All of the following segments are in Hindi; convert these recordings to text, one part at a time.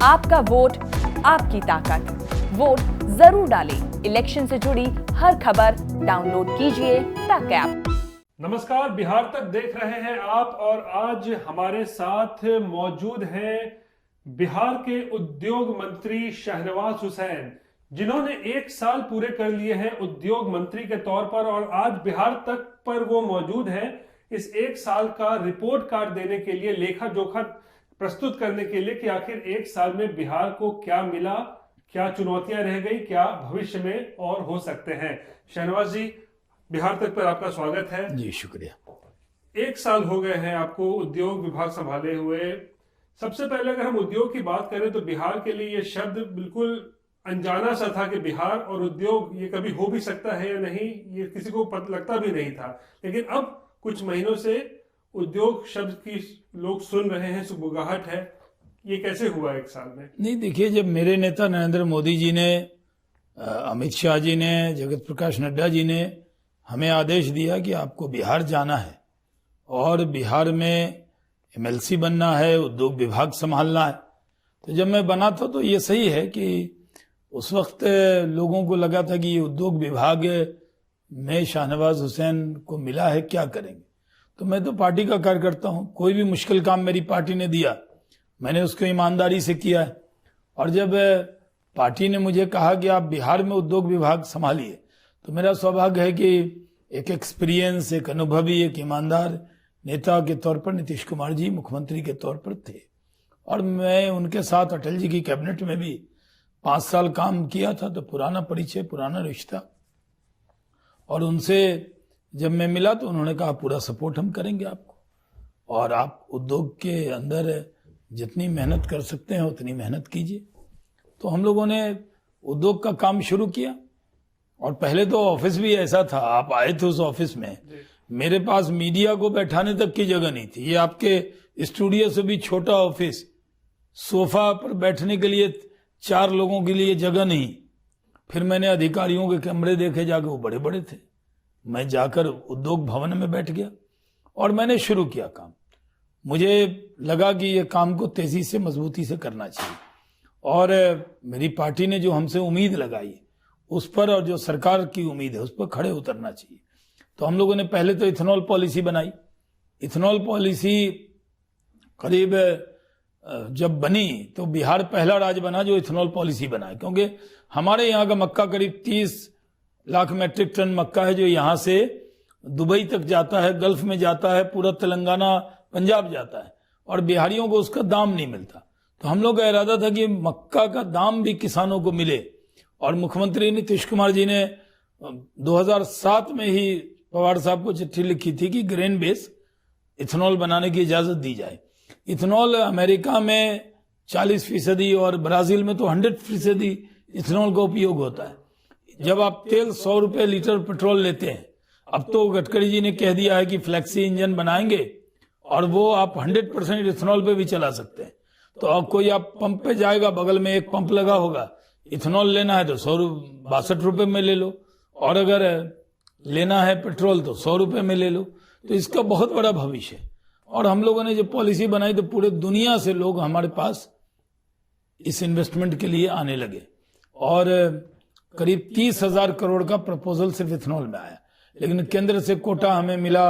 आपका वोट आपकी ताकत। वोट जरूर डालें। इलेक्शन से जुड़ी हर खबर डाउनलोड कीजिए तक ऐप। नमस्कार, बिहार तक देख रहे हैं आप और आज हमारे साथ मौजूद हैं बिहार के उद्योग मंत्री शहनवाज हुसैन, जिन्होंने 1 साल पूरे कर लिए हैं उद्योग मंत्री के तौर पर और आज बिहार तक पर वो मौजूद हैं इस 1 साल का रिपोर्ट कार्ड देने के लिए, लेखा जोखा प्रस्तुत करने के लिए कि आखिर 1 साल में बिहार को क्या मिला, क्या चुनौतियां रह गई, क्या भविष्य में और हो सकते हैं। शहनवाज जी, बिहार तक पर आपका स्वागत है। जी शुक्रिया। 1 साल हो गए हैं आपको उद्योग विभाग संभाले हुए। सबसे पहले अगर हम उद्योग की बात करें तो बिहार के लिए ये शब्द बिल्कुल अनजाना सा था कि बिहार और उद्योग ये कभी हो भी सकता है या नहीं, ये किसी को लगता भी नहीं था। लेकिन अब कुछ महीनों से उद्योग शब्द की लोग सुन रहे हैं, सुगबुगाहट है। ये कैसे हुआ 1 साल में? नहीं, देखिए, जब मेरे नेता नरेंद्र मोदी जी ने, अमित शाह जी ने, जगत प्रकाश नड्डा जी ने हमें आदेश दिया कि आपको बिहार जाना है और बिहार में एमएलसी बनना है, उद्योग विभाग संभालना है, तो जब मैं बना था तो ये सही है कि उस वक्त लोगों को लगा था कि ये उद्योग विभाग में शाहनवाज हुसैन को मिला है, क्या करेंगे। तो मैं तो पार्टी का कार्यकर्ता हूं, कोई भी मुश्किल काम मेरी पार्टी ने दिया मैंने उसको ईमानदारी से किया है। और जब पार्टी ने मुझे कहा कि आप बिहार में उद्योग विभाग संभालिए तो मेरा सौभाग्य है कि एक एक्सपीरियंस, एक अनुभवी, एक ईमानदार नेता के तौर पर नीतीश कुमार जी मुख्यमंत्री के तौर पर थे और मैं उनके साथ अटल जी की कैबिनेट में भी 5 साल काम किया था। तो पुराना परिचय, पुराना रिश्ता। और उनसे जब मैं मिला तो उन्होंने कहा पूरा सपोर्ट हम करेंगे आपको और आप उद्योग के अंदर जितनी मेहनत कर सकते हैं उतनी मेहनत कीजिए। तो हम लोगों ने उद्योग का काम शुरू किया और पहले तो ऑफिस भी ऐसा था, आप आए थे उस ऑफिस में, मेरे पास मीडिया को बैठाने तक की जगह नहीं थी। ये आपके स्टूडियो से भी छोटा ऑफिस, सोफा पर बैठने के लिए 4 लोगों के लिए जगह नहीं। फिर मैंने अधिकारियों के कमरे देखे जाके, वो बड़े बड़े थे। मैं जाकर उद्योग भवन में बैठ गया और मैंने शुरू किया काम। मुझे लगा कि ये काम को तेजी से, मजबूती से करना चाहिए और मेरी पार्टी ने जो हमसे उम्मीद लगाई उस पर और जो सरकार की उम्मीद है उस पर खड़े उतरना चाहिए। तो हम लोगों ने पहले तो इथेनॉल पॉलिसी बनाई। इथेनॉल पॉलिसी करीब जब बनी तो बिहार पहला राज्य बना जो इथेनॉल पॉलिसी बनाए, क्योंकि हमारे यहाँ का मक्का करीब 30 लाख मैट्रिक टन मक्का है जो यहाँ से दुबई तक जाता है, गल्फ में जाता है, पूरा तेलंगाना, पंजाब जाता है और बिहारियों को उसका दाम नहीं मिलता। तो हम लोग का इरादा था कि मक्का का दाम भी किसानों को मिले और मुख्यमंत्री नीतीश कुमार जी ने 2007 में ही पवार साहब को चिट्ठी लिखी थी कि ग्रेन बेस इथेनॉल बनाने की इजाजत दी जाए। इथेनॉल अमेरिका में 40% और ब्राजील में तो 100% इथेनॉल का उपयोग होता है। जब आप तेल 100 रुपए लीटर पेट्रोल लेते हैं, अब तो गडकरी जी ने कह दिया है कि फ्लेक्सी इंजन बनाएंगे और वो आप 100% इथेनॉल पे भी चला सकते हैं। तो अब कोई आप पंप पे जाएगा, बगल में एक पंप लगा होगा, इथेनॉल लेना है तो 62 रुपए में ले लो और अगर लेना है पेट्रोल तो 100 रुपए में ले लो। तो इसका बहुत बड़ा भविष्य है और हम लोगों ने जब पॉलिसी बनाई तो पूरे दुनिया से लोग हमारे पास इस इन्वेस्टमेंट के लिए आने लगे और करीब 30,000 करोड़ का प्रपोजल सिर्फ इथेनॉल में आया। लेकिन केंद्र से कोटा हमें मिला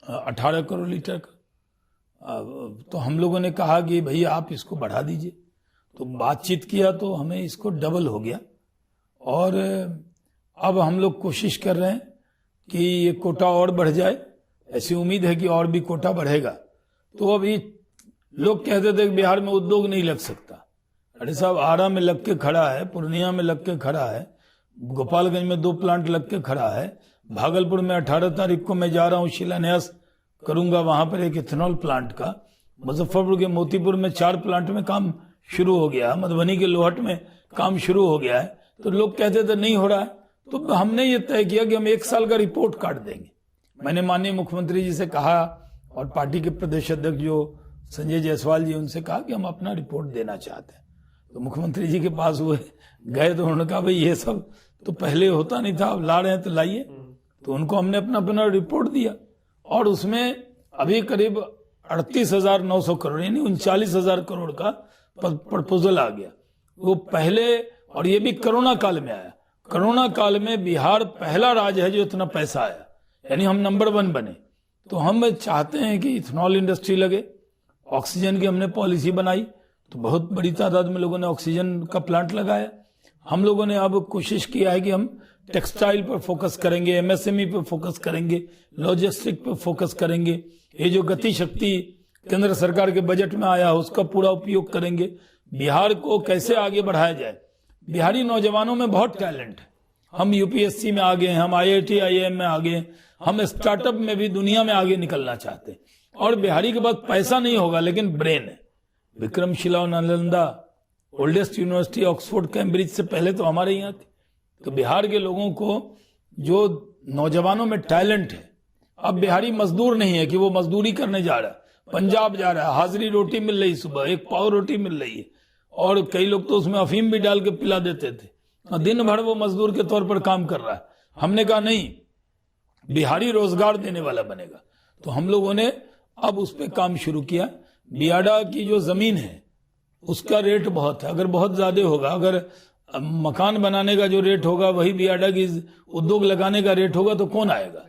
18 करोड़ लीटर का। तो हम लोगों ने कहा कि भैया आप इसको बढ़ा दीजिए। तो बातचीत किया तो हमें इसको डबल हो गया और अब हम लोग कोशिश कर रहे हैं कि ये कोटा और बढ़ जाए। ऐसी उम्मीद है कि और भी कोटा बढ़ेगा। तो अभी लोग कहते थे कि बिहार में उद्योग नहीं लग सकता। अरे साहब, आरा में लग के खड़ा है, पूर्णिया में लग के खड़ा है, गोपालगंज में 2 प्लांट लग के खड़ा है, भागलपुर में 18 तारीख को मैं जा रहा हूँ, शिलान्यास करूंगा वहां पर एक इथेनॉल प्लांट का। मुजफ्फरपुर के मोतीपुर में 4 प्लांट में काम शुरू हो गया, मधुबनी के लोहट में काम शुरू हो गया है। तो लोग कहते थे नहीं हो रहा है, तो हमने ये तय किया कि हम 1 साल का रिपोर्ट कार्ड देंगे। मैंने माननीय मुख्यमंत्री जी से कहा और पार्टी के प्रदेश अध्यक्ष जो संजय जायसवाल जी, उनसे कहा कि हम अपना रिपोर्ट देना चाहते हैं। तो मुख्यमंत्री जी के पास हुए गए तो उन्होंने कहा भाई ये सब तो पहले होता नहीं था, अब ला रहे हैं तो लाइए। तो उनको हमने अपना रिपोर्ट दिया और उसमें अभी करीब 38,900 करोड़ यानी 39,000 करोड़ का प्रपोजल आ गया। वो पहले, और ये भी कोरोना काल में आया। कोरोना काल में बिहार पहला राज्य है जो इतना पैसा आया, यानी हम नंबर 1 बने। तो हम चाहते हैं कि इथेनॉल इंडस्ट्री लगे। ऑक्सीजन की हमने पॉलिसी बनाई, तो बहुत बड़ी तादाद में लोगों ने ऑक्सीजन का प्लांट लगाया। हम लोगों ने अब कोशिश किया है कि हम टेक्सटाइल पर फोकस करेंगे, एमएसएमई पर फोकस करेंगे, लॉजिस्टिक पर फोकस करेंगे। ये जो गति शक्ति केंद्र सरकार के बजट में आया है उसका पूरा उपयोग करेंगे। बिहार को कैसे आगे बढ़ाया जाए। बिहारी नौजवानों में बहुत टैलेंट है। हम यूपीएससी में आगे हैं, हम आईआईटी आईआईएम में आगे हैं, हम स्टार्टअप में भी दुनिया में आगे निकलना चाहते हैं। और बिहारी के पास पैसा नहीं होगा लेकिन ब्रेन है। विक्रमशिला और Nalanda oldest university Oxford Cambridge से पहले तो हमारे यहाँ थी। तो बिहार के लोगों को जो नौजवानों में टैलेंट है, अब बिहारी मजदूर नहीं है कि वो मजदूरी करने जा रहा है, पंजाब जा रहा है, हाजिरी रोटी मिल रही, सुबह एक पाव रोटी मिल रही है, और कई लोग तो उसमें अफीम भी डाल के पिला देते थे, और दिन भर वो मजदूर के तौर पर काम कर रहा है। हमने कहा नहीं, बिहारी रोजगार देने वाला बनेगा। तो हम लोगों ने अब उस पर काम शुरू किया। बियाडा की जो जमीन है उसका रेट बहुत है, अगर बहुत ज्यादा होगा, अगर मकान बनाने का जो रेट होगा वही बियाडा की उद्योग लगाने का रेट होगा तो कौन आएगा।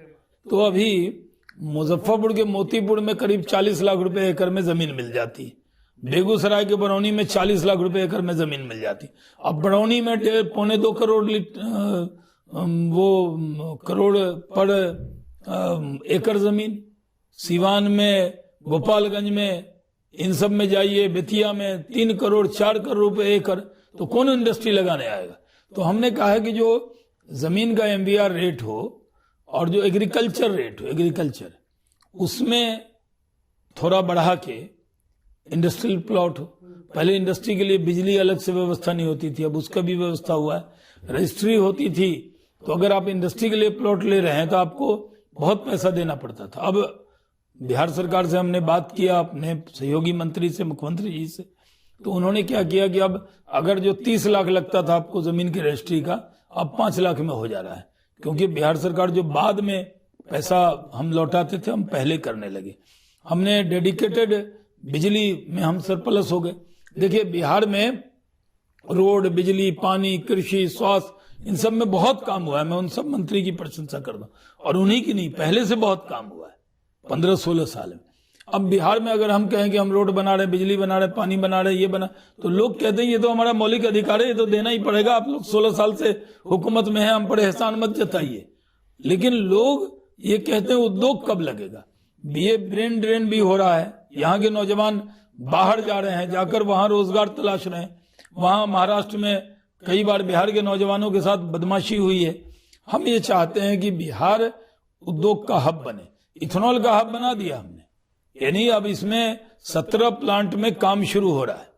तो अभी मुजफ्फरपुर के मोतीपुर में करीब 40 लाख रुपए एकड़ में जमीन मिल जाती है, बेगूसराय के बरौनी में 40 लाख रुपए एकड़ में जमीन मिल जाती। अब बरौनी में 1.25 करोड़ वो करोड़ पर एकड़ जमीन, सीवान में, गोपालगंज में, इन सब में जाइए, बेतिया में 3 करोड़ 4 करोड़ रुपए एकड़, तो कौन इंडस्ट्री लगाने आएगा। तो हमने कहा है कि जो जमीन का एमबीआर रेट हो और जो एग्रीकल्चर रेट हो, एग्रीकल्चर उसमें थोड़ा बढ़ा के इंडस्ट्रियल प्लॉट हो। पहले इंडस्ट्री के लिए बिजली अलग से व्यवस्था नहीं होती थी, अब उसका भी व्यवस्था हुआ है। रजिस्ट्री होती थी, तो अगर आप इंडस्ट्री के लिए प्लॉट ले रहे हैं तो आपको बहुत पैसा देना पड़ता था। अब बिहार सरकार से हमने बात किया, अपने सहयोगी मंत्री से, मुख्यमंत्री जी से, तो उन्होंने क्या किया कि अब अगर जो 30 लाख लगता था आपको जमीन की रजिस्ट्री का, अब 5 लाख में हो जा रहा है। क्योंकि बिहार सरकार जो बाद में पैसा हम लौटाते थे, हम पहले करने लगे। हमने डेडिकेटेड बिजली में हम सरप्लस हो गए। देखिए बिहार में रोड, बिजली, पानी, कृषि, स्वास्थ्य, इन सब में बहुत काम हुआ है। मैं उन सब मंत्री की प्रशंसा करता हूँ, और उन्हीं की नहीं, पहले से बहुत काम हुआ है 15-16 साल में। अब बिहार में अगर हम कहें कि हम रोड बना रहे हैं, बिजली बना रहे हैं, पानी बना रहे हैं, ये बना, तो लोग कहते हैं ये तो हमारा मौलिक अधिकार है, ये तो देना ही पड़ेगा, आप लोग 16 साल से हुकूमत में हैं, हम पर एहसान मत जताइए। लेकिन लोग ये कहते हैं उद्योग कब लगेगा। ये ब्रेन ड्रेन भी हो रहा है, यहाँ के नौजवान बाहर जा रहे हैं, जाकर वहां रोजगार तलाश रहे हैं। वहां महाराष्ट्र में कई बार बिहार के नौजवानों के साथ बदमाशी हुई है। हम ये चाहते हैं कि बिहार उद्योग का हब बने। इथेनॉल का हब बना दिया हमने, यानी अब इसमें 17 प्लांट में काम शुरू हो रहा है,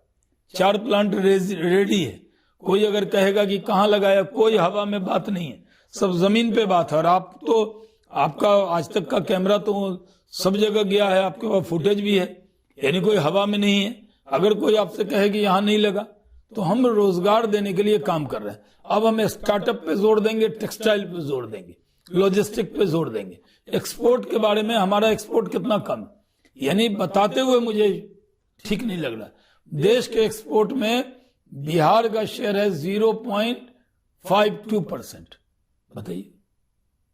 4 प्लांट रेडी है। कोई अगर कहेगा कि कहाँ लगाया, कोई हवा में बात नहीं है, सब जमीन पे बात है। और आप तो, आपका आज तक का कैमरा तो सब जगह गया है, आपके पास फुटेज भी है, यानी कोई हवा में नहीं है। अगर कोई आपसे कहे कि यहाँ नहीं लगा, तो हम रोजगार देने के लिए काम कर रहे हैं। अब हम स्टार्टअप पे जोर देंगे, टेक्सटाइल पे जोर देंगे, लॉजिस्टिक पे जोर देंगे। एक्सपोर्ट के बारे में, हमारा एक्सपोर्ट कितना कम, यानी बताते हुए मुझे ठीक नहीं लग रहा। देश के एक्सपोर्ट में बिहार का शेयर है 0.52%, बताइए,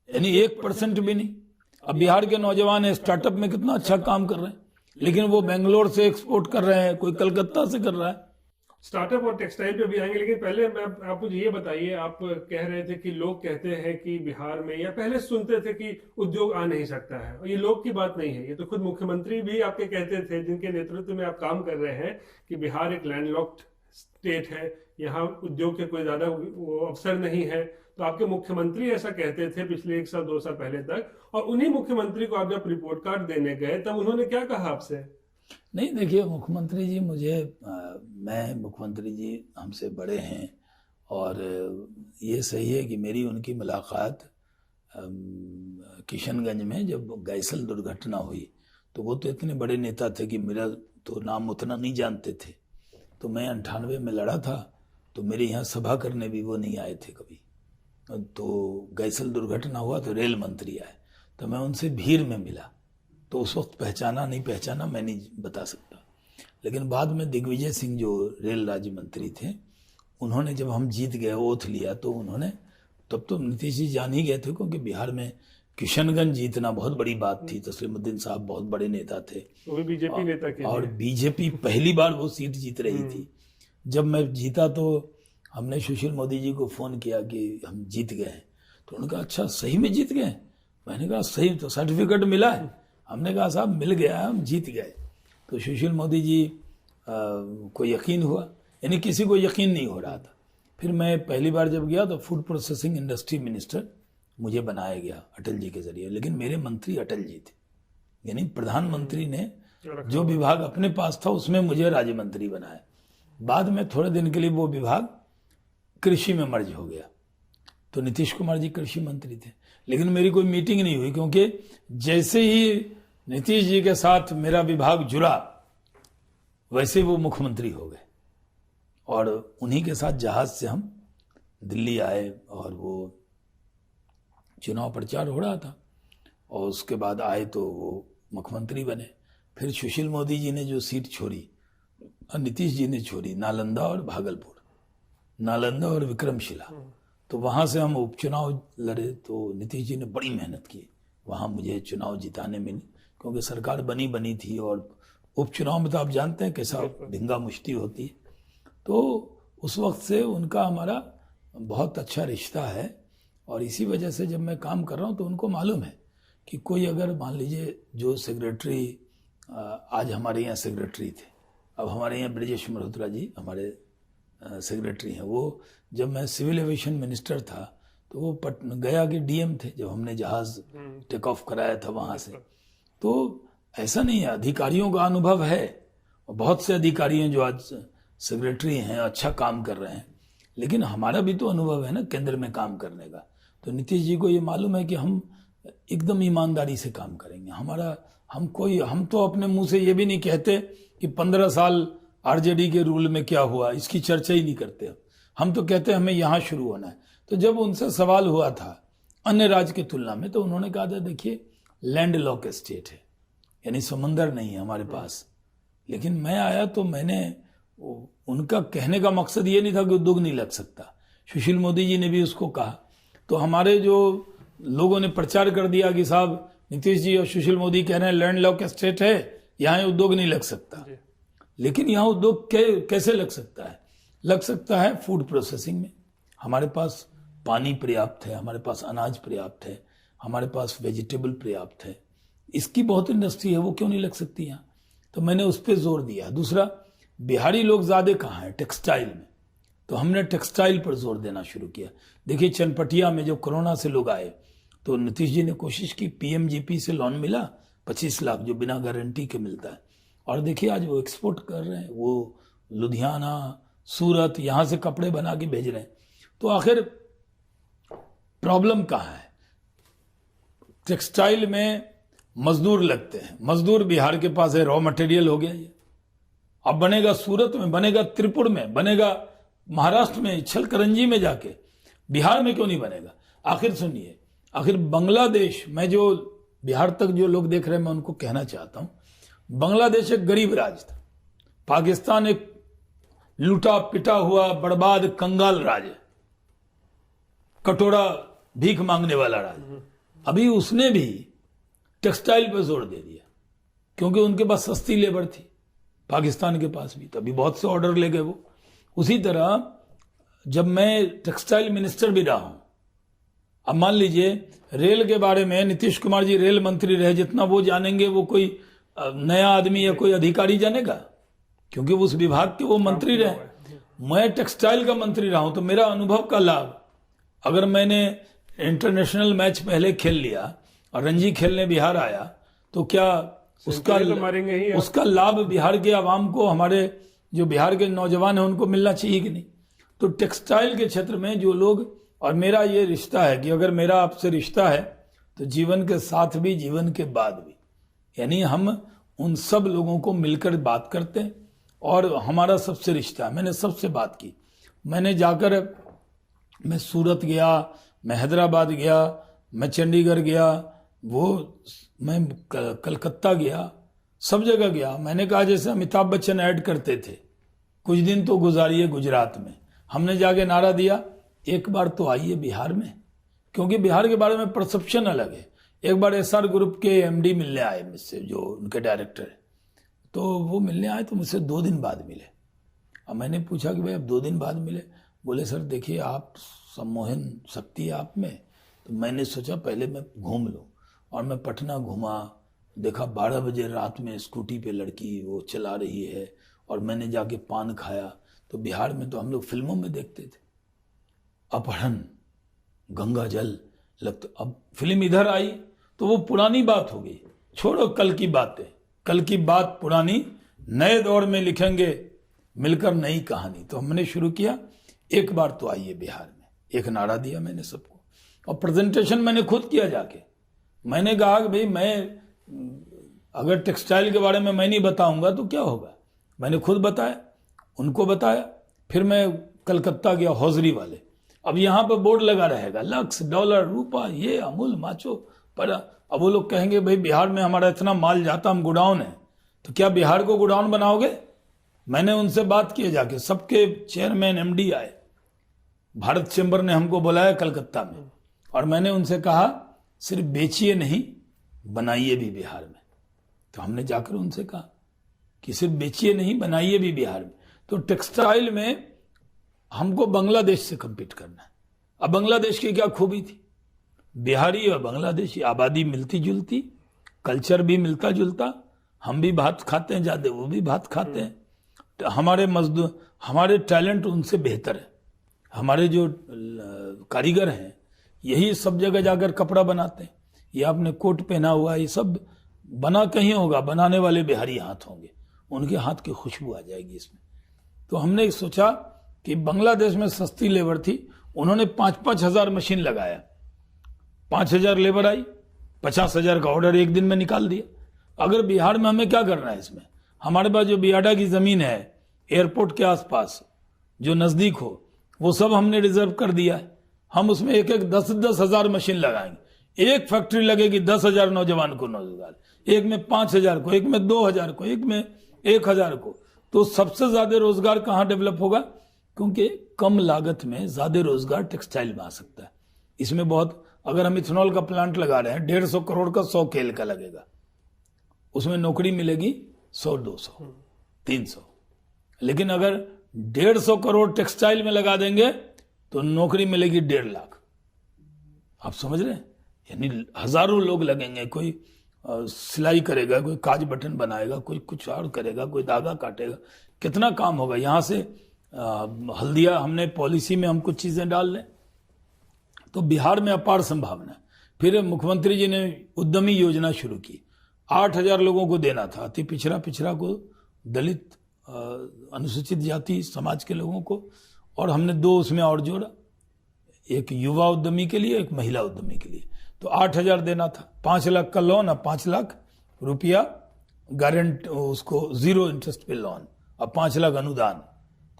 यानी 1% भी नहीं। अब बिहार के नौजवान स्टार्टअप में कितना अच्छा काम कर रहे हैं, लेकिन वो बेंगलोर से एक्सपोर्ट कर रहे हैं, कोई कलकत्ता से कर रहा है। स्टार्टअप और टेक्सटाइल पे भी आएंगे, लेकिन पहले आप मुझे ये बताइए, आप कह रहे थे कि लोग कहते हैं कि बिहार में, या पहले सुनते थे कि उद्योग आ नहीं सकता है, और ये लोग की बात नहीं है, ये तो खुद मुख्यमंत्री भी आपके कहते थे, जिनके नेतृत्व में आप काम कर रहे हैं, कि बिहार एक लैंडलॉक्ड स्टेट है, यहाँ उद्योग के कोई ज्यादा अवसर नहीं है। तो आपके मुख्यमंत्री ऐसा कहते थे पिछले 1 साल 2 साल पहले तक, और उन्हीं मुख्यमंत्री को आप जब रिपोर्ट कार्ड देने गए तब उन्होंने क्या कहा आपसे? नहीं, देखिए मुख्यमंत्री जी, मैं मुख्यमंत्री जी हमसे बड़े हैं, और ये सही है कि मेरी उनकी मुलाकात किशनगंज में जब गैसल दुर्घटना हुई, तो वो तो इतने बड़े नेता थे कि मेरा तो नाम उतना नहीं जानते थे। तो मैं 98 में लड़ा था, तो मेरे यहाँ सभा करने भी वो नहीं आए थे कभी। तो गैसल दुर्घटना हुआ तो रेल मंत्री आए, तो मैं उनसे भीड़ में मिला, तो उस वक्त पहचाना नहीं पहचाना मैं नहीं बता सकता, लेकिन बाद में दिग्विजय सिंह जो रेल राज्य मंत्री थे, उन्होंने जब हम जीत गए ओथ लिया तो उन्होंने, तब तो नीतीश जी जान ही गए थे, क्योंकि बिहार में किशनगंज जीतना बहुत बड़ी बात थी। तस्लीमुद्दीन साहब बहुत बड़े नेता थे, वो भी बीजेपी नेता के और बीजेपी पहली बार वो सीट जीत रही थी। जब मैं जीता तो हमने सुशील मोदी जी को फोन किया कि हम जीत गए हैं, तो उन्होंने कहा अच्छा सही में जीत गए? मैंने कहा सही, तो सर्टिफिकेट मिला है? हमने कहा साहब मिल गया, हम जीत गए। तो सुशील मोदी जी को यकीन हुआ, यानी किसी को यकीन नहीं हो रहा था। फिर मैं पहली बार जब गया तो फूड प्रोसेसिंग इंडस्ट्री मिनिस्टर मुझे बनाया गया अटल जी के जरिए, लेकिन मेरे मंत्री अटल जी थे, यानी प्रधानमंत्री ने जो विभाग अपने पास था उसमें मुझे राज्य मंत्री बनाया। बाद में थोड़े दिन के लिए वो विभाग कृषि में मर्ज हो गया, तो नीतीश कुमार जी कृषि मंत्री थे, लेकिन मेरी कोई मीटिंग नहीं हुई, क्योंकि जैसे ही नीतीश जी के साथ मेरा विभाग जुड़ा वैसे वो मुख्यमंत्री हो गए, और उन्हीं के साथ जहाज से हम दिल्ली आए और वो चुनाव प्रचार हो रहा था, और उसके बाद आए तो वो मुख्यमंत्री बने। फिर सुशील मोदी जी ने जो सीट छोड़ी और नीतीश जी ने छोड़ी, नालंदा और भागलपुर, नालंदा और विक्रमशिला, तो वहां से हम उपचुनाव लड़े। तो नीतीश जी ने बड़ी मेहनत की वहां मुझे चुनाव जिताने में, क्योंकि सरकार बनी थी, और उपचुनाव में तो आप जानते हैं कैसा भिंगा मुश्ती होती है। तो उस वक्त से उनका हमारा बहुत अच्छा रिश्ता है, और इसी वजह से जब मैं काम कर रहा हूं तो उनको मालूम है कि कोई अगर मान लीजिए जो सेक्रेटरी, आज हमारे यहाँ सेक्रेटरी थे, अब हमारे यहाँ ब्रजेश मल्होत्रा जी हमारे सेक्रेटरी हैं, वो जब मैं सिविल एविएशन मिनिस्टर था तो वो गया के डीएम थे जब हमने जहाज टेक ऑफ कराया था वहां से। तो ऐसा नहीं है, अधिकारियों का अनुभव है, और बहुत से अधिकारी हैं जो आज सेक्रेटरी हैं, अच्छा काम कर रहे हैं, लेकिन हमारा भी तो अनुभव है ना केंद्र में काम करने का। तो नीतीश जी को ये मालूम है कि हम एकदम ईमानदारी से काम करेंगे। हम तो अपने मुंह से ये भी नहीं कहते कि 15 साल आरजेडी के रूल में क्या हुआ, इसकी चर्चा ही नहीं करते। हम तो कहते हैं हमें यहाँ शुरू होना है। तो जब उनसे सवाल हुआ था अन्य राज्य की तुलना में, तो उन्होंने कहा था देखिए लैंड लॉक स्टेट है, यानी समंदर नहीं है हमारे पास। लेकिन मैं आया तो मैंने, उनका कहने का मकसद ये नहीं था कि उद्योग नहीं लग सकता, सुशील मोदी जी ने भी उसको कहा। तो हमारे जो लोगों ने प्रचार कर दिया कि साहब नीतीश जी और सुशील मोदी कह रहे हैं लैंड लॉक स्टेट है, यहाँ उद्योग नहीं लग सकता। लेकिन यहाँ उद्योग कैसे लग सकता है? लग सकता है फूड प्रोसेसिंग में। हमारे पास पानी पर्याप्त है, हमारे पास अनाज पर्याप्त है, हमारे पास वेजिटेबल पर्याप्त है, इसकी बहुत इंडस्ट्री है, वो क्यों नहीं लग सकती यहाँ? तो मैंने उस पर जोर दिया। दूसरा, बिहारी लोग ज्यादा कहाँ हैं? टेक्सटाइल में। तो हमने टेक्सटाइल पर जोर देना शुरू किया। देखिए चनपटिया में जो कोरोना से लोग आए, तो नीतीश जी ने कोशिश की, पीएमजीपी से लोन मिला 25 लाख जो बिना गारंटी के मिलता है, और देखिए आज वो एक्सपोर्ट कर रहे हैं, वो लुधियाना, सूरत, यहां से कपड़े बना के भेज रहे हैं। तो आखिर प्रॉब्लम कहाँ है? टेक्सटाइल में मजदूर लगते हैं, मजदूर बिहार के पास है, रॉ मटेरियल हो गया ये। अब बनेगा सूरत में, बनेगा त्रिपुर में, बनेगा महाराष्ट्र में, छलकरंजी में जाके, बिहार में क्यों नहीं बनेगा? आखिर सुनिए, आखिर बांग्लादेश में जो बिहार तक जो लोग देख रहे हैं, मैं उनको कहना चाहता हूं, बांग्लादेश एक गरीब राज्य था, पाकिस्तान एक लूटा पिटा हुआ बर्बाद कंगाल राज्य है, कटोरा भीख मांगने वाला राज्य। अभी उसने भी टेक्सटाइल पर जोर दे दिया, क्योंकि उनके पास सस्ती लेबर थी, पाकिस्तान के पास भी, तभी बहुत से ऑर्डर ले गए वो। उसी तरह जब मैं टेक्सटाइल मिनिस्टर भी रहा हूं, अब मान लीजिए रेल के बारे में नीतीश कुमार जी रेल मंत्री रहे, जितना वो जानेंगे वो कोई नया आदमी या कोई अधिकारी जानेगा, क्योंकि उस विभाग के वो मंत्री रहे। मैं टेक्सटाइल का मंत्री रहा हूं, तो मेरा अनुभव का लाभ, अगर मैंने इंटरनेशनल मैच पहले खेल लिया और रणजी खेलने बिहार आया, तो क्या उसका लाभ बिहार के आवाम को, हमारे जो बिहार के नौजवान हैं उनको मिलना चाहिए कि नहीं? तो टेक्सटाइल के क्षेत्र में जो लोग, और मेरा ये रिश्ता है कि अगर मेरा आपसे रिश्ता है तो जीवन के साथ भी, जीवन के बाद भी, यानी हम उन सब लोगों को मिलकर बात करते हैं, और हमारा सबसे रिश्ता है। मैंने सबसे बात की, मैंने जाकर, मैं सूरत गया, मैं हैदराबाद गया, मैं चंडीगढ़ गया, मैं कलकत्ता गया, सब जगह गया। मैंने कहा जैसे अमिताभ बच्चन ऐड करते थे, कुछ दिन तो गुजारिए गुजरात में, हमने जाके नारा दिया एक बार तो आइए बिहार में, क्योंकि बिहार के बारे में परसेप्शन अलग है। एक बार एसआर ग्रुप के एमडी मिलने आए मुझसे, जो उनके डायरेक्टर है, तो वो मिलने आए तो मुझसे 2 दिन बाद मिले। अब मैंने पूछा कि भाई अब 2 दिन बाद मिले? बोले सर देखिए आप सम्मोहन शक्ति है आप में, तो मैंने सोचा पहले मैं घूम लूँ। और मैं पटना घूमा, देखा 12 बजे रात में स्कूटी पे लड़की वो चला रही है, और मैंने जाके पान खाया। तो बिहार में तो हम लोग फिल्मों में देखते थे, अपहरण, गंगा जल लगता। अब फिल्म इधर आई तो वो पुरानी बात हो गई, छोड़ो कल की बातें, कल की बात पुरानी, नए दौर में लिखेंगे मिलकर नई कहानी। तो हमने शुरू किया एक बार तो आइए बिहार में, एक नारा दिया मैंने सबको, और प्रेजेंटेशन मैंने खुद किया जाके। मैंने कहा कि भाई मैं अगर टेक्सटाइल के बारे में मैं नहीं बताऊंगा तो क्या होगा। मैंने खुद बताया, उनको बताया। फिर मैं कलकत्ता गया, हौजरी वाले, अब यहाँ पर बोर्ड लगा रहेगा लक्स, डॉलर, रूपा, ये अमूल, माचो, पर अब वो लोग कहेंगे भाई बिहार में हमारा इतना माल जाता, हम गोडाउन है, तो क्या बिहार को गोडाउन बनाओगे? मैंने उनसे बात की जाके, सबके चेयरमैन एमडी आए, भारत चैम्बर ने हमको बुलाया कलकत्ता में, और मैंने उनसे कहा सिर्फ बेचिए नहीं, बनाइए भी बिहार में। तो हमने जाकर उनसे कहा कि सिर्फ बेचिए नहीं, बनाइए भी बिहार में। तो टेक्सटाइल में हमको बांग्लादेश से कम्पीट करना है। अब बांग्लादेश की क्या खूबी थी, बिहारी और बांग्लादेशी आबादी मिलती जुलती, कल्चर भी मिलता जुलता, हम भी भात खाते हैं ज्यादा, वो भी भात खाते हैं, तो हमारे मजदूर, हमारे टैलेंट उनसे बेहतर है। हमारे जो कारीगर हैं यही सब जगह जाकर कपड़ा बनाते हैं। ये आपने कोट पहना हुआ, ये सब बना कहीं होगा, बनाने वाले बिहारी हाथ होंगे, उनके हाथ की खुशबू आ जाएगी इसमें। तो हमने सोचा कि बांग्लादेश में सस्ती लेबर थी, उन्होंने 5-5 हजार मशीन लगाया, 5,000 लेबर आई, 50,000 का ऑर्डर एक दिन में निकाल दिया। अगर बिहार में हमें क्या करना है इसमें, हमारे पास जो बियाडा की जमीन है एयरपोर्ट के आसपास जो नजदीक हो, वो सब हमने रिजर्व कर दिया है। हम उसमें एक 10-10 हजार मशीन लगाएंगे, एक फैक्ट्री लगेगी 10,000 नौजवान को रोजगार, एक में 5,000 को, एक में 2,000 को, एक में 1,000 को। तो सबसे ज्यादा रोजगार कहाँ डेवलप होगा, क्योंकि कम लागत में ज्यादा रोजगार टेक्सटाइल में आ सकता है। इसमें बहुत, अगर हम इथेनॉल का प्लांट लगा रहे हैं 150 करोड़ का, 100 केल का लगेगा, उसमें नौकरी मिलेगी 100-200 300। लेकिन अगर 150 करोड़ टेक्सटाइल में लगा देंगे तो नौकरी मिलेगी 1.5 लाख। आप समझ रहे हैं, यानी हजारों लोग लगेंगे। कोई सिलाई करेगा, कोई काज बटन बनाएगा, कोई कुछ और करेगा, कोई धागा काटेगा, कितना काम होगा। यहां से हल्दिया हमने पॉलिसी में हम कुछ चीजें डाल लें तो बिहार में अपार संभावना है। फिर मुख्यमंत्री जी ने उद्यमी योजना शुरू की, 8,000 लोगों को देना था, अति पिछड़ा को, दलित, अनुसूचित जाति समाज के लोगों को, और हमने 2 उसमें और जोड़ा, एक युवा उद्यमी के लिए, एक महिला उद्यमी के लिए। तो 8,000 देना था, 5 लाख का लोन, अब 5 लाख रुपया गारंटी, उसको 0 इंटरेस्ट पे लोन, अब 5 लाख अनुदान,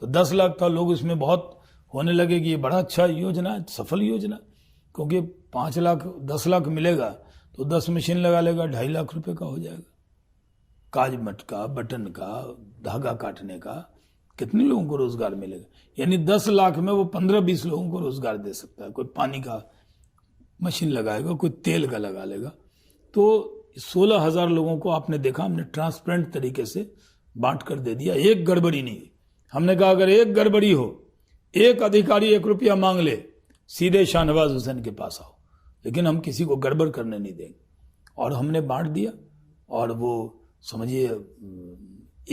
तो 10 लाख था। लोग इसमें बहुत होने लगे कि ये बड़ा अच्छा योजना है, सफल योजना, क्योंकि 5 लाख 10 लाख मिलेगा तो 10 मशीन लगा लेगा, 2.5 लाख रुपए का हो जाएगा। काज मटका, बटन का, धागा काटने का, कितने लोगों को रोजगार मिलेगा। यानी 10 लाख में वो 15-20 लोगों को रोजगार दे सकता है। कोई पानी का मशीन लगाएगा, कोई तेल का लगा लेगा। तो 16,000 लोगों को आपने देखा, हमने ट्रांसपेरेंट तरीके से बांट कर दे दिया, एक गड़बड़ी नहीं। हमने कहा अगर एक गड़बड़ी हो, एक अधिकारी 1 रुपया मांग ले, सीधे शाहनवाज हुसैन के पास आओ, लेकिन हम किसी को गड़बड़ करने नहीं देंगे। और हमने बांट दिया, और वो समझिए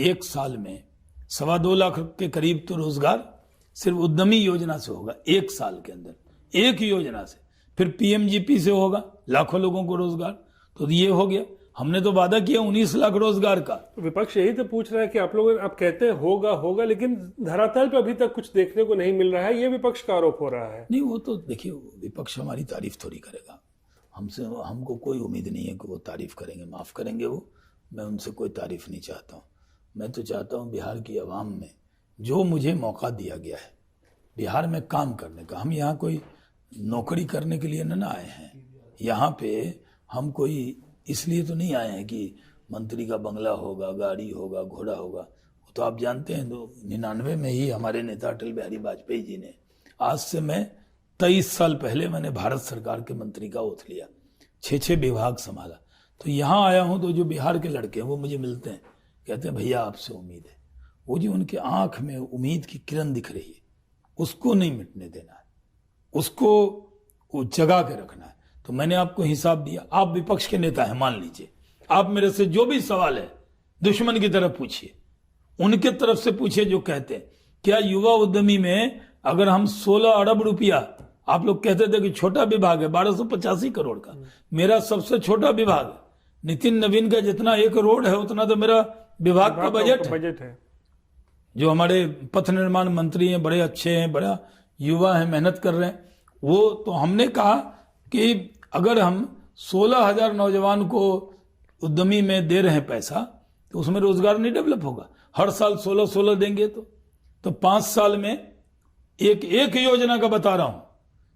1 साल में 2.25 लाख के करीब तो रोजगार सिर्फ उद्यमी योजना से होगा, 1 साल के अंदर, एक योजना से। फिर पीएमजीपी से होगा, लाखों लोगों को रोजगार। तो ये हो गया। हमने तो वादा किया 19 लाख रोजगार का। विपक्ष यही तो पूछ रहा है कि आप लोग, आप कहते हैं होगा, लेकिन धरातल पे अभी तक कुछ देखने को नहीं मिल रहा है, ये विपक्ष का आरोप हो रहा है। नहीं, वो तो देखिए, विपक्ष हमारी तारीफ थोड़ी करेगा, हमसे, हमको कोई उम्मीद नहीं है कि वो तारीफ करेंगे, माफ करेंगे वो। मैं उनसे कोई तारीफ नहीं चाहता हूँ। मैं तो चाहता हूँ बिहार की आवाम में जो मुझे मौका दिया गया है बिहार में काम करने का, हम यहाँ कोई नौकरी करने के लिए न आए हैं। यहाँ पे हम कोई इसलिए तो नहीं आए हैं कि मंत्री का बंगला होगा, गाड़ी होगा, घोड़ा होगा, वो तो आप जानते हैं। तो 99 में ही हमारे नेता अटल बिहारी वाजपेयी जी ने, आज से मैं 23 साल पहले मैंने भारत सरकार के मंत्री का ओथ लिया, 6 विभाग संभाला। तो यहाँ आया हूँ तो जो बिहार के लड़के हैं वो मुझे मिलते हैं, कहते हैं भैया आपसे उम्मीद है। वो जो उनके आंख में उम्मीद की किरण दिख रही है, उसको नहीं मिटने देना है, उसको वो जगा के रखना है। तो मैंने आपको हिसाब दिया। आप विपक्ष के नेता हैं, मान लीजिए, आप मेरे से जो भी सवाल है दुश्मन की तरफ पूछिए, उनके तरफ से पूछिए जो कहते हैं। क्या युवा उद्यमी में अगर हम 16 अरब रुपया, आप लोग कहते थे कि छोटा विभाग है 1285 करोड़ का, मेरा सबसे छोटा विभाग है। नितिन नवीन का जितना 1 करोड़ है उतना तो मेरा विभाग का बजट है। जो हमारे पथ निर्माण मंत्री हैं, बड़े अच्छे हैं, बड़ा युवा है, मेहनत कर रहे हैं। वो तो हमने कहा कि अगर हम 16,000 नौजवान को उद्यमी में दे रहे हैं पैसा, तो उसमें रोजगार नहीं डेवलप होगा। हर साल 16-16 देंगे तो 5 साल में एक योजना का बता रहा हूं,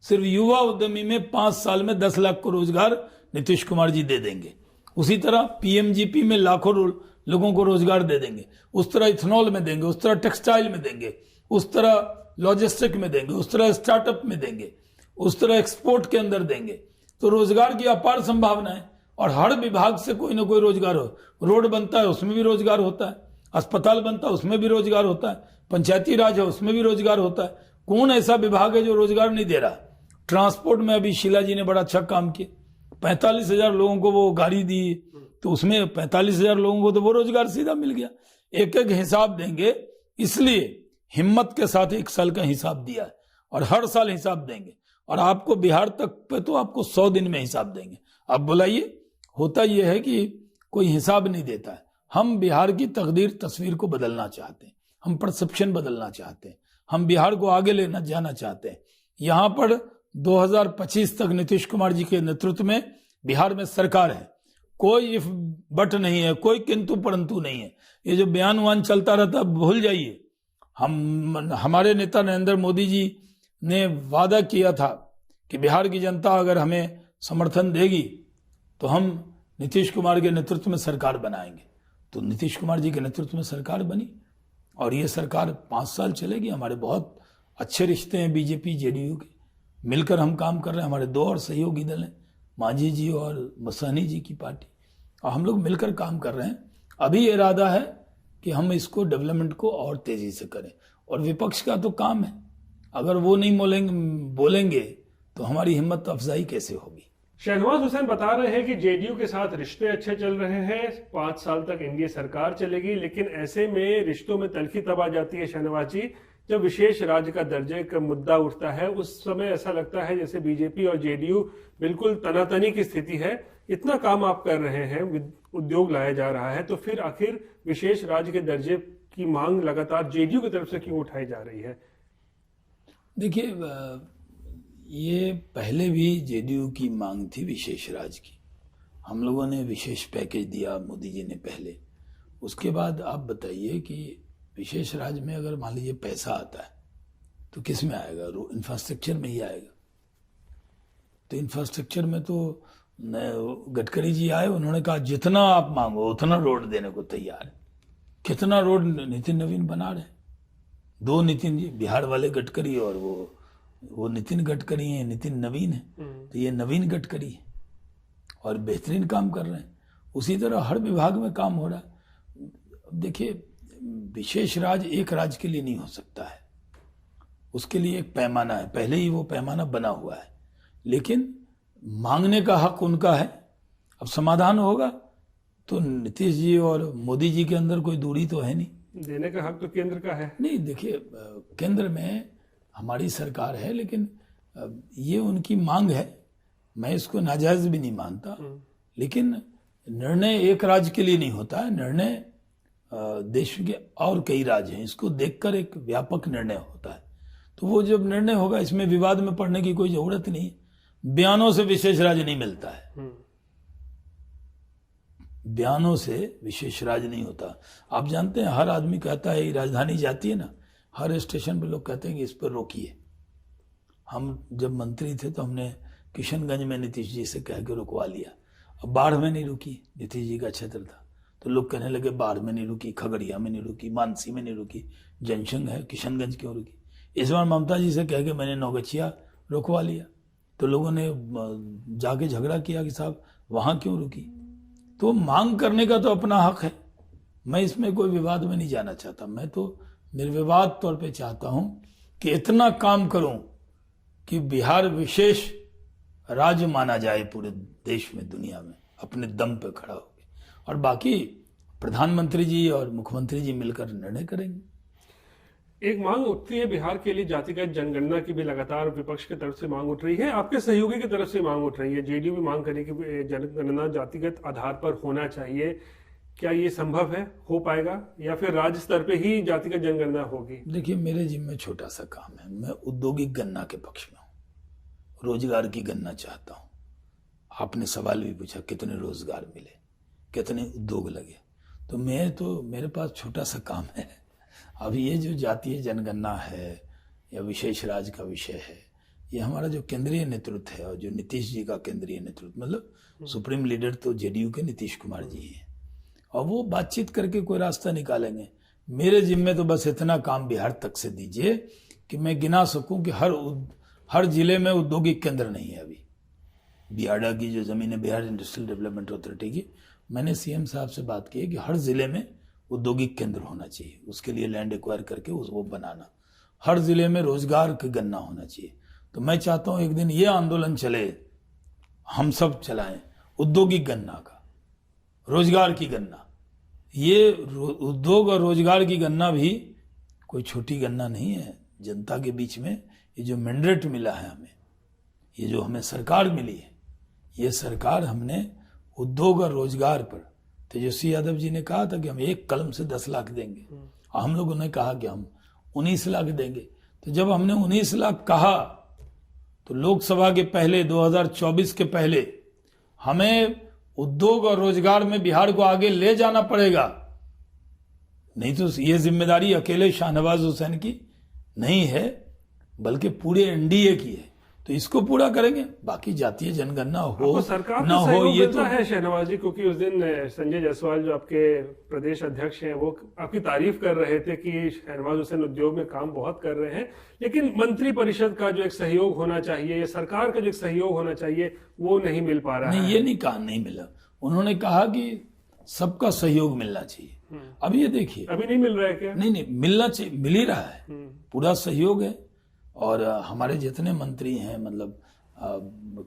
सिर्फ युवा उद्यमी में 5 साल में 10 लाख को रोजगार नीतीश कुमार जी दे देंगे। उसी तरह पीएमजीपी में लाखों लोगों को रोजगार दे देंगे। उस तरह इथेनॉल में देंगे, उस तरह टेक्सटाइल में देंगे, उस तरह लॉजिस्टिक में देंगे, उस तरह स्टार्टअप में देंगे, उस तरह एक्सपोर्ट के अंदर देंगे। तो रोजगार की अपार संभावना है और हर विभाग से कोई ना कोई रोजगार हो। रोड बनता है उसमें भी रोजगार होता है, अस्पताल बनता है उसमें भी रोजगार होता है, पंचायती राज है उसमें भी रोजगार होता है। कौन ऐसा विभाग है जो रोजगार नहीं दे रहा? ट्रांसपोर्ट में अभी शीला जी ने बड़ा अच्छा काम किया, 45,000 लोगों को वो गाड़ी दी, तो उसमें 45,000 लोगों को तो वो रोजगार सीधा मिल गया। एक एक हिसाब देंगे, इसलिए हिम्मत के साथ 1 साल का हिसाब दिया है और हर साल हिसाब देंगे। और आपको बिहार तक पे तो आपको 100 दिन में हिसाब देंगे। अब बुलाइए, होता यह है कि कोई हिसाब नहीं देता है। हम बिहार की तकदीर तस्वीर को बदलना चाहते हैं, हम परसेप्शन बदलना चाहते हैं, हम बिहार को आगे लेना जाना चाहते हैं। यहाँ पर 2025 तक नीतीश कुमार जी के नेतृत्व में बिहार में सरकार है, कोई इफ बट नहीं है, कोई किंतु परंतु नहीं है। ये जो बयान वान चलता रहता भूल जाइए। हमारे नेता नरेंद्र मोदी जी ने वादा किया था कि बिहार की जनता अगर हमें समर्थन देगी तो हम नीतीश कुमार के नेतृत्व में सरकार बनाएंगे। तो नीतीश कुमार जी के नेतृत्व में सरकार बनी और ये सरकार 5 साल चलेगी। हमारे बहुत अच्छे रिश्ते हैं बीजेपी जेडीयू के, मिलकर हम काम कर रहे हैं। हमारे 2 और सहयोगी दल हैं, मांझी जी और मसानी जी की पार्टी, और हम लोग मिलकर काम कर रहे हैं। अभी इरादा है कि हम इसको डेवलपमेंट को और तेजी से करें। और विपक्ष का तो काम है, अगर वो नहीं बोलेंगे तो हमारी हिम्मत अफजाई कैसे होगी। शहनवाज हुसैन बता रहे हैं कि जेडीयू के साथ रिश्ते अच्छे चल रहे हैं, 5 साल तक एनडीए सरकार चलेगी, लेकिन ऐसे में रिश्तों में तल्खी तब आ जाती है शहनवाज जी, जब विशेष राज्य का दर्जे का मुद्दा उठता है। उस समय ऐसा लगता है जैसे बीजेपी और जेडीयू बिल्कुल तनातनी की स्थिति है। इतना काम आप कर रहे हैं, उद्योग लाया जा रहा है, तो फिर आखिर विशेष राज्य के दर्जे की मांग लगातार जेडीयू की तरफ से क्यों उठाई जा रही है? देखिए, ये पहले भी जेडीयू की मांग थी विशेष राज्य की। हम लोगों ने विशेष पैकेज दिया मोदी जी ने पहले। उसके बाद आप बताइए कि विशेष राज्य में अगर मान लीजिए पैसा आता है तो किस में आएगा? इंफ्रास्ट्रक्चर में ही आएगा। तो इंफ्रास्ट्रक्चर में तो गडकरी जी आए, उन्होंने कहा जितना आप मांगो उतना रोड देने को तैयार है। कितना रोड नितिन नवीन बना रहे हैं। 2 नितिन जी, बिहार वाले गडकरी और वो नितिन गडकरी हैं, नितिन नवीन है, तो ये नवीन गडकरी है और बेहतरीन काम कर रहे हैं। उसी तरह हर विभाग में काम हो रहा है। देखिए, विशेष राज्य एक राज्य के लिए नहीं हो सकता है, उसके लिए एक पैमाना है, पहले ही वो पैमाना बना हुआ है। लेकिन मांगने का हक उनका है। अब समाधान होगा तो नीतीश जी और मोदी जी के अंदर कोई दूरी तो है नहीं, देने का हक तो केंद्र का है। नहीं, देखिए, केंद्र में हमारी सरकार है, लेकिन ये उनकी मांग है, मैं इसको नाजायज भी नहीं मानता। लेकिन निर्णय एक राज्य के लिए नहीं होता है, निर्णय देश के और कई राज्य हैं, इसको देखकर एक व्यापक निर्णय होता है। तो वो जब निर्णय होगा, इसमें विवाद में पड़ने की कोई जरूरत नहीं है। बयानों से विशेष राज्य नहीं मिलता है, बयानों से विशेष राज्य नहीं होता। आप जानते हैं, हर आदमी कहता है, राजधानी जाती है ना, हर स्टेशन पे लोग कहते हैं कि इस पर रोकिए। हम जब मंत्री थे तो हमने किशनगंज में नीतीश जी से कह के रुकवा लिया। अब बाढ़ में नहीं रुकी, नीतीश जी का क्षेत्र था, तो लोग कहने लगे बाढ़ में नहीं रुकी, खगड़िया में नहीं रुकी, मानसी में नहीं रुकी, जनसंघ है किशनगंज क्यों रुकी। इस बार ममता जी से कह के मैंने नौगछिया रुकवा लिया, तो लोगों ने जाके झगड़ा किया कि साहब वहां क्यों रुकी। तो मांग करने का तो अपना हक है, मैं इसमें कोई विवाद में नहीं जाना चाहता। मैं तो निर्विवाद तौर पे चाहता हूं कि इतना काम करूं कि बिहार विशेष राज्य माना जाए पूरे देश में, दुनिया में, अपने दम पे खड़ा हो गया। और बाकी प्रधानमंत्री जी और मुख्यमंत्री जी मिलकर निर्णय करेंगे। एक मांग उठती है बिहार के लिए जातिगत जनगणना की भी लगातार विपक्ष की तरफ से मांग उठ रही है, आपके सहयोगी की तरफ से मांग उठ रही है। जेडीयू भी मांग करे कि जनगणना जातिगत आधार पर होना चाहिए। क्या ये संभव है, हो पाएगा, या फिर राज्य स्तर पे ही जातिगत जनगणना होगी? देखिए, मेरे जिम्मे छोटा सा काम है। मैं औद्योगिक गणना के पक्ष में हूँ, रोजगार की गणना चाहता हूँ। आपने सवाल भी पूछा कितने रोजगार मिले, कितने उद्योग लगे, तो मेरे पास छोटा सा काम है। अब ये जो जातीय जनगणना है या विशेष राज्य का विषय है, ये हमारा जो केंद्रीय नेतृत्व है और जो नीतीश जी का केंद्रीय नेतृत्व, मतलब सुप्रीम लीडर तो जेडीयू के नीतीश कुमार जी हैं, और वो बातचीत करके कोई रास्ता निकालेंगे। मेरे जिम्मे तो बस इतना काम बिहार तक से दीजिए कि मैं गिना सकूं कि हर जिले में औद्योगिक केंद्र नहीं है। अभी बिहाड़ा की जो जमीन है, बिहार इंडस्ट्रियल डेवलपमेंट अथॉरिटी की, मैंने सीएम साहब से बात की है कि हर जिले में औद्योगिक केंद्र होना चाहिए। उसके लिए लैंड एक्वायर करके वो बनाना, हर जिले में रोजगार की गणना होना चाहिए। तो मैं चाहता हूं एक दिन ये आंदोलन चले, हम सब चलाएं, औद्योगिक गणना का, रोजगार की गणना। ये उद्योग और रोजगार की गणना भी कोई छोटी गणना नहीं है। जनता के बीच में ये जो मैंडेट मिला है हमें, ये जो हमें सरकार मिली है, ये सरकार हमने उद्योग और रोजगार पर, तेजस्वी यादव जी ने कहा था कि हम एक कलम से 10 लाख देंगे, और हम लोगों ने कहा कि हम 19 लाख देंगे। तो जब हमने 19 लाख कहा तो लोकसभा के पहले 2024 के पहले हमें उद्योग और रोजगार में बिहार को आगे ले जाना पड़ेगा। नहीं तो ये जिम्मेदारी अकेले शाहनवाज हुसैन की नहीं है, बल्कि पूरे एनडीए की है। तो इसको पूरा करेंगे। बाकी जातीय जनगणना हो सरकार ना हो, ये तो है शहनवाज जी, क्योंकि उस दिन संजय जायसवाल जो आपके प्रदेश अध्यक्ष हैं, वो आपकी तारीफ कर रहे थे कि शहनवाज हुसैन उद्योग में काम बहुत कर रहे हैं, लेकिन मंत्री परिषद का जो एक सहयोग होना चाहिए या सरकार का जो एक सहयोग होना चाहिए, वो नहीं मिल पा रहा है। नहीं, ये नहीं कहा नहीं मिला। उन्होंने कहा कि सबका सहयोग मिलना चाहिए। अब ये देखिए, अभी नहीं मिल रहा है क्या? नहीं, मिलना चाहिए, मिल ही रहा है, पूरा सहयोग है। और हमारे जितने मंत्री हैं, मतलब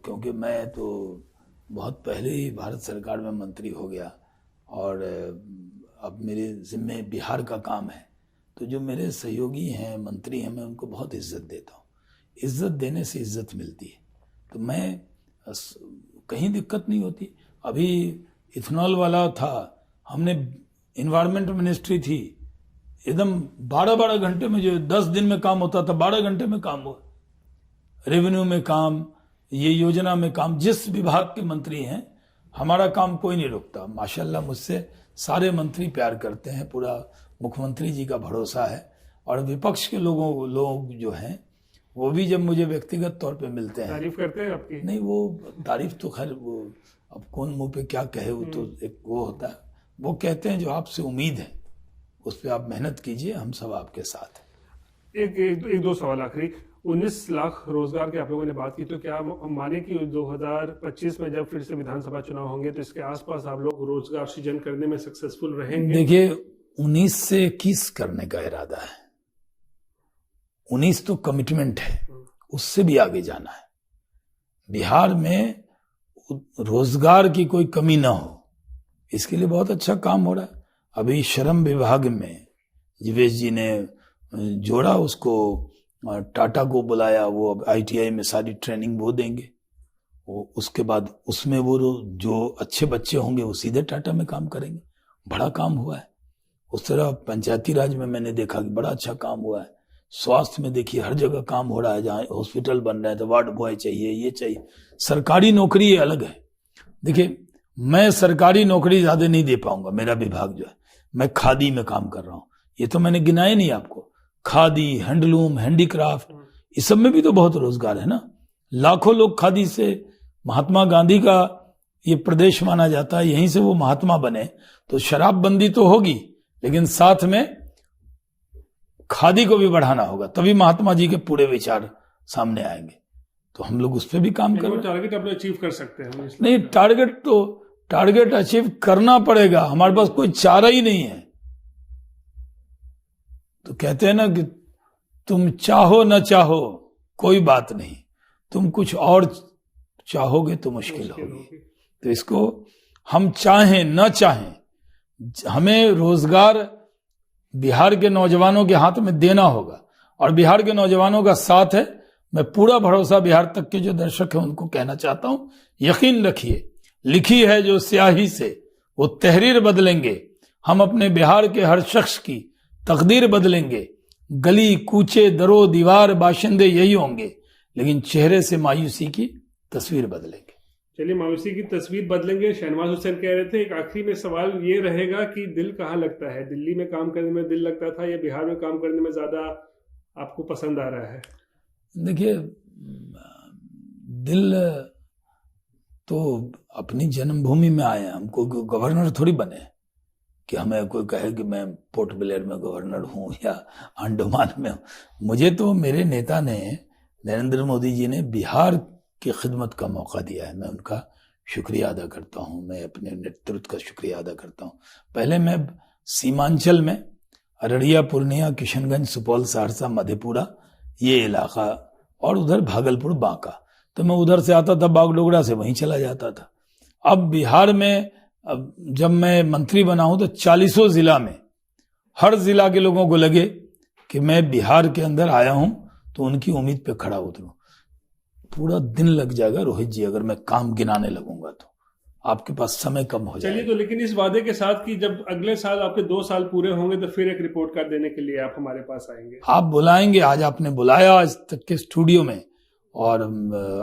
क्योंकि मैं तो बहुत पहले ही भारत सरकार में मंत्री हो गया और अब मेरे जिम्मे बिहार का काम है, तो जो मेरे सहयोगी हैं, मंत्री हैं, मैं उनको बहुत इज्जत देता हूँ। इज्जत देने से इज्जत मिलती है, तो मैं कहीं दिक्कत नहीं होती। अभी इथेनॉल वाला था, हमने इन्वायरमेंट मिनिस्ट्री थी, एकदम 12-12 घंटे में, जो 10 दिन में काम होता था 12 घंटे में काम हुआ। रेवेन्यू में काम, ये योजना में काम, जिस विभाग के मंत्री हैं, हमारा काम कोई नहीं रुकता। माशाल्लाह मुझसे सारे मंत्री प्यार करते हैं, पूरा मुख्यमंत्री जी का भरोसा है। और विपक्ष के लोग जो हैं, वो भी जब मुझे व्यक्तिगत तौर पे मिलते हैं, तारीफ करते हैं आपकी? नहीं, वो तारीफ तो खैर, वो अब कौन मुंह पे क्या कहे, वो तो एक वो होता है। वो कहते हैं जो आपसे उम्मीद है उस पर आप मेहनत कीजिए, हम सब आपके साथ हैं। एक दो सवाल आखिरी। 19 लाख रोजगार की आप लोगों ने बात की, तो क्या हम माने कि 2025 में जब फिर से विधानसभा चुनाव होंगे तो इसके आसपास आप लोग रोजगार सृजन करने में सक्सेसफुल रहेंगे? देखिए, 19 से 21 करने का इरादा है। 19 तो कमिटमेंट है, उससे भी आगे जाना है। बिहार में रोजगार की कोई कमी ना हो, इसके लिए बहुत अच्छा काम हो रहा है। अभी श्रम विभाग में जीवेश जी ने जोड़ा, उसको टाटा को बुलाया, वो अब आईटीआई में सारी ट्रेनिंग वो देंगे। वो उसके बाद उसमें वो जो अच्छे बच्चे होंगे वो सीधे टाटा में काम करेंगे। बड़ा काम हुआ है। उस तरह पंचायती राज में मैंने देखा कि बड़ा अच्छा काम हुआ है। स्वास्थ्य में देखिए, हर जगह काम हो रहा है। जहाँ हॉस्पिटल बन रहा है तो वार्ड बॉय चाहिए, ये चाहिए। सरकारी नौकरी ये अलग है। देखिए, मैं सरकारी नौकरी ज्यादा नहीं दे पाऊंगा, मेरा विभाग जो है, मैं खादी में काम कर रहा हूं। ये तो मैंने गिनाया नहीं आपको, खादी, हैंडलूम, हैंडीक्राफ्ट, इस सब में भी तो बहुत रोजगार है ना। लाखों लोग खादी से, महात्मा गांधी का ये प्रदेश माना जाता है, यहीं से वो महात्मा बने, तो शराबबंदी तो होगी लेकिन साथ में खादी को भी बढ़ाना होगा, तभी महात्मा जी के पूरे विचार सामने आएंगे। तो हम लोग उस पर भी काम कर रहे हैं। टारगेट अपने अचीव कर सकते हैं हम? नहीं, टारगेट अचीव करना पड़ेगा, हमारे पास कोई चारा ही नहीं है। तो कहते हैं ना कि तुम चाहो न चाहो कोई बात नहीं, तुम कुछ और चाहोगे तो मुश्किल होगी। तो इसको हम चाहें न चाहें, हमें रोजगार बिहार के नौजवानों के हाथ में देना होगा, और बिहार के नौजवानों का साथ है। मैं पूरा भरोसा बिहार तक के जो दर्शक हैं उनको कहना चाहता हूं, यकीन रखिए, लिखी है जो स्याही से वो तहरीर बदलेंगे। हम अपने बिहार के हर शख्स की तकदीर बदलेंगे। गली कूचे दरो दीवार बाशिंदे यही होंगे, लेकिन चेहरे से मायूसी की तस्वीर बदलेंगे। चलिए, मायूसी की तस्वीर बदलेंगे, शहनवाज हुसैन कह रहे थे। एक आखिरी में सवाल ये रहेगा कि दिल कहाँ लगता है? दिल्ली में काम करने में दिल लगता था या बिहार में काम करने में ज्यादा आपको पसंद आ रहा है? देखिए, दिल तो अपनी जन्मभूमि में आए हैं, हमको गवर्नर थोड़ी बने कि हमें कोई कहे कि मैं पोर्ट ब्लेयर में गवर्नर हूं या अंडमान में हूं। मुझे तो मेरे नेता ने, नरेंद्र मोदी जी ने बिहार की खिदमत का मौका दिया है, मैं उनका शुक्रिया अदा करता हूं, मैं अपने नेतृत्व का शुक्रिया अदा करता हूं। पहले मैं सीमांचल में अररिया, पूर्णिया, किशनगंज, सुपौल, सहरसा, मधेपुरा, ये इलाका, और उधर भागलपुर, बांका, तो मैं उधर से आता था, बागडोगरा से वहीं चला जाता था। अब बिहार में जब मैं मंत्री बना हूं तो 40 जिला में हर जिला के लोगों को लगे कि मैं बिहार के अंदर आया हूं तो उनकी उम्मीद पे खड़ा उतरूं। पूरा दिन लग जाएगा रोहित जी अगर मैं काम गिनाने लगूंगा, तो आपके पास समय कम हो जाएगा। चलिए, तो लेकिन इस वादे के साथ कि जब अगले साल आपके 2 साल पूरे होंगे तो फिर एक रिपोर्ट कार्ड देने के लिए आप हमारे पास आएंगे? आप बुलाएंगे, आज आपने बुलाया आज तक के स्टूडियो में, और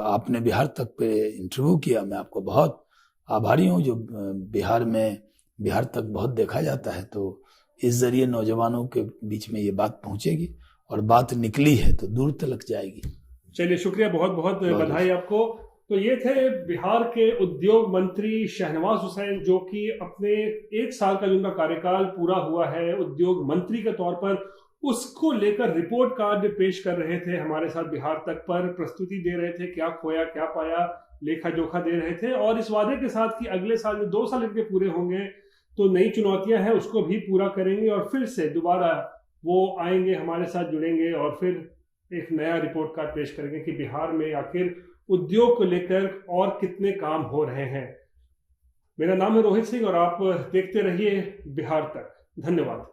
आपने बिहार तक पे इंटरव्यू किया। मैं आपको बहुत आभारी हूं, जो बिहार तक बहुत देखा जाता है, तो इस जरिए नौजवानों के बीच में ये बात पहुंचेगी, और बात निकली है तो दूर तक जाएगी। चलिए, शुक्रिया, बहुत बहुत बधाई आपको। तो ये थे बिहार के उद्योग मंत्री शहनवाज हुसैन, जो कि अपने 1 साल का जिनका कार्यकाल पूरा हुआ है उद्योग मंत्री के तौर पर, उसको लेकर रिपोर्ट कार्ड पेश कर रहे थे हमारे साथ बिहार तक पर, प्रस्तुति दे रहे थे, क्या खोया क्या पाया, लेखा जोखा दे रहे थे, और इस वादे के साथ कि अगले साल जो 2 साल इनके पूरे होंगे तो नई चुनौतियां हैं उसको भी पूरा करेंगे, और फिर से दोबारा वो आएंगे, हमारे साथ जुड़ेंगे, और फिर एक नया रिपोर्ट कार्ड पेश करेंगे कि बिहार में आखिर उद्योग को लेकर और कितने काम हो रहे हैं। मेरा नाम है रोहित सिंह और आप देखते रहिए बिहार तक। धन्यवाद।